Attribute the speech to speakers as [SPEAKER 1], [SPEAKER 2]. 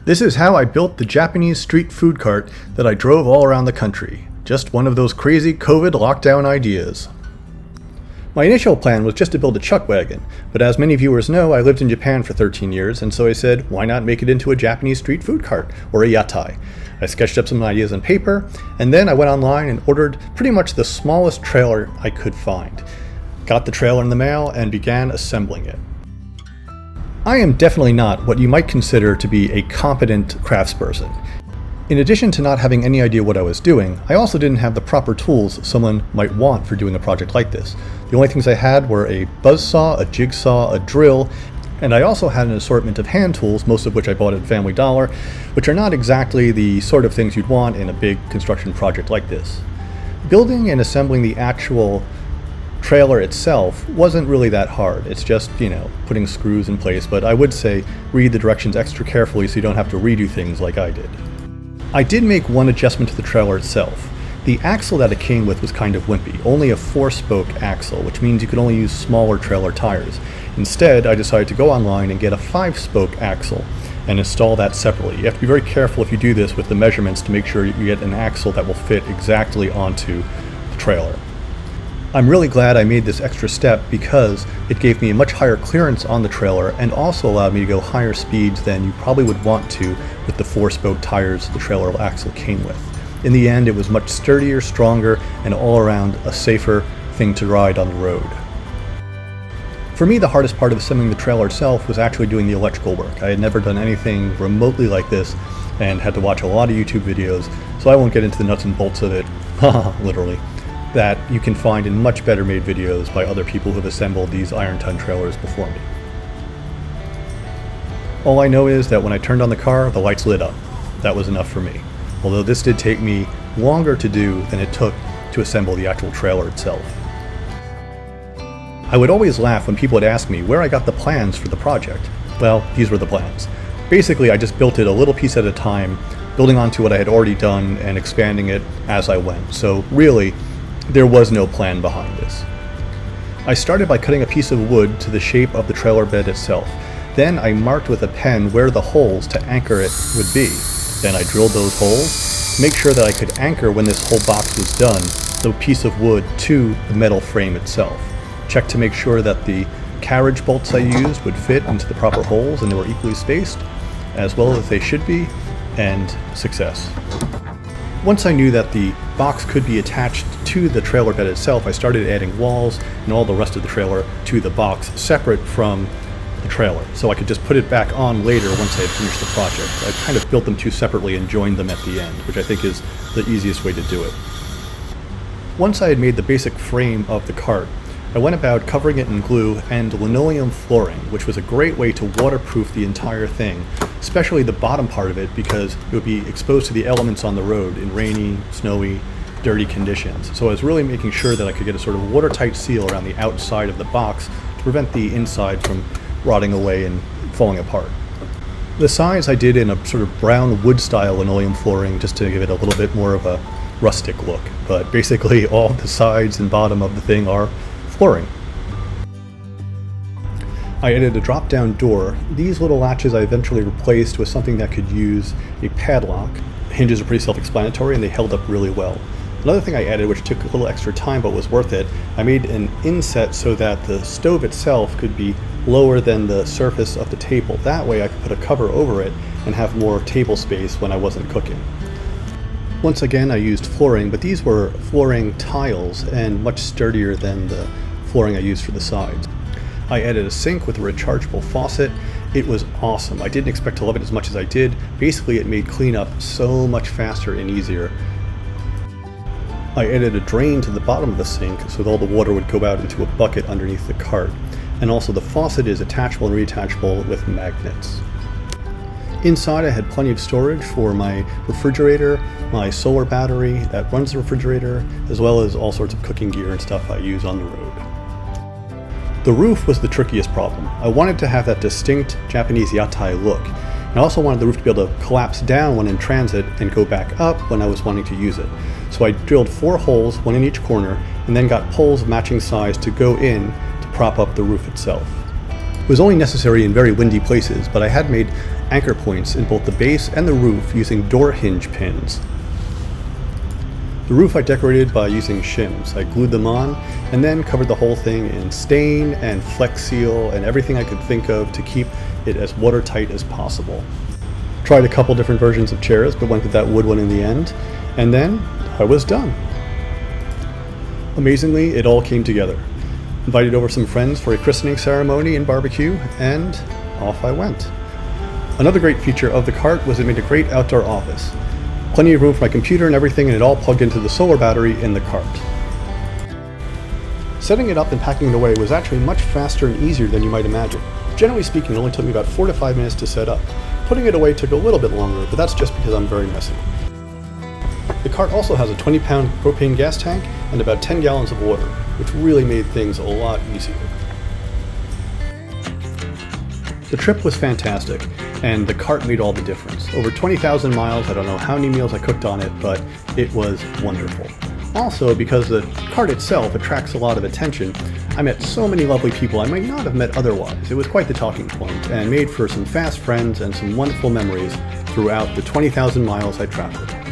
[SPEAKER 1] This is how I built the Japanese street food cart that I drove all around the country. Just one of those crazy COVID lockdown ideas. My initial plan was just to build a chuckwagon, but as many viewers know, I lived in Japan for 13 years, and so I said, why not make it into a Japanese street food cart, or a yatai? I sketched up some ideas on paper, and then I went online and ordered pretty much the smallest trailer I could find. Got the trailer in the mail and began assembling it. I am definitely not what you might consider to be a competent craftsperson. In addition to not having any idea what I was doing, I also didn't have the proper tools someone might want for doing a project like this. The only things I had were a buzzsaw, a jigsaw, a drill, and I also had an assortment of hand tools, most of which I bought at Family Dollar, which are not exactly the sort of things you'd want in a big construction project like this. Building and assembling the actual trailer itself wasn't really that hard. It's just, putting screws in place, but I would say read the directions extra carefully so you don't have to redo things like I did. I did make one adjustment to the trailer itself. The axle that it came with was kind of wimpy, only a 4-spoke axle, which means you could only use smaller trailer tires. Instead, I decided to go online and get a 5-spoke axle and install that separately. You have to be very careful if you do this with the measurements to make sure you get an axle that will fit exactly onto the trailer. I'm really glad I made this extra step because it gave me a much higher clearance on the trailer and also allowed me to go higher speeds than you probably would want to with the 4-spoke tires the trailer axle came with. In the end, it was much sturdier, stronger, and all around a safer thing to ride on the road. For me, the hardest part of assembling the trailer itself was actually doing the electrical work. I had never done anything remotely like this and had to watch a lot of YouTube videos, so I won't get into the nuts and bolts of it, literally, that you can find in much better made videos by other people who have assembled these iron ton trailers before me. All I know is that when I turned on the car, the lights lit up. That was enough for me, although this did take me longer to do than it took to assemble the actual trailer itself. I would always laugh when people would ask me where I got the plans for the project. Well, these were the plans. Basically, I just built it a little piece at a time, building onto what I had already done and expanding it as I went. So really, there was no plan behind this. I started by cutting a piece of wood to the shape of the trailer bed itself. Then I marked with a pen where the holes to anchor it would be. Then I drilled those holes to make sure that I could anchor when this whole box was done, the piece of wood to the metal frame itself. Checked to make sure that the carriage bolts I used would fit into the proper holes and they were equally spaced, as well as they should be, and success. Once I knew that the box could be attached to the trailer bed itself, I started adding walls and all the rest of the trailer to the box separate from the trailer, so I could just put it back on later once I had finished the project. I kind of built them two separately and joined them at the end, which I think is the easiest way to do it. Once I had made the basic frame of the cart, I went about covering it in glue and linoleum flooring, which was a great way to waterproof the entire thing, especially the bottom part of it, because it would be exposed to the elements on the road in rainy, snowy, dirty conditions. So I was really making sure that I could get a sort of watertight seal around the outside of the box to prevent the inside from rotting away and falling apart. The sides I did in a sort of brown wood style linoleum flooring just to give it a little bit more of a rustic look, but basically all the sides and bottom of the thing are flooring. I added a drop-down door. These little latches I eventually replaced with something that could use a padlock. The hinges are pretty self-explanatory and they held up really well. Another thing I added, which took a little extra time but was worth it, I made an inset so that the stove itself could be lower than the surface of the table. That way I could put a cover over it and have more table space when I wasn't cooking. Once again, I used flooring, but these were flooring tiles and much sturdier than the flooring I used for the sides. I added a sink with a rechargeable faucet. It was awesome. I didn't expect to love it as much as I did. Basically, it made cleanup so much faster and easier. I added a drain to the bottom of the sink so that all the water would go out into a bucket underneath the cart. And also the faucet is attachable and reattachable with magnets. Inside I had plenty of storage for my refrigerator, my solar battery that runs the refrigerator, as well as all sorts of cooking gear and stuff I use on the road. The roof was the trickiest problem. I wanted to have that distinct Japanese yatai look, and I also wanted the roof to be able to collapse down when in transit and go back up when I was wanting to use it. So I drilled 4 holes, one in each corner, and then got poles of matching size to go in to prop up the roof itself. It was only necessary in very windy places, but I had made anchor points in both the base and the roof using door hinge pins. The roof I decorated by using shims. I glued them on and then covered the whole thing in stain and Flex Seal and everything I could think of to keep it as watertight as possible. Tried a couple different versions of chairs, but went with that wood one in the end, and then I was done. Amazingly, it all came together. Invited over some friends for a christening ceremony and barbecue, and off I went. Another great feature of the cart was it made a great outdoor office. Plenty of room for my computer and everything, and it all plugged into the solar battery in the cart. Setting it up and packing it away was actually much faster and easier than you might imagine. Generally speaking, it only took me about 4 to 5 minutes to set up. Putting it away took a little bit longer, but that's just because I'm very messy. The cart also has a 20-pound propane gas tank and about 10 gallons of water, which really made things a lot easier. The trip was fantastic, and the cart made all the difference. Over 20,000 miles, I don't know how many meals I cooked on it, but it was wonderful. Also, because the cart itself attracts a lot of attention, I met so many lovely people I might not have met otherwise. It was quite the talking point, and made for some fast friends and some wonderful memories throughout the 20,000 miles I traveled.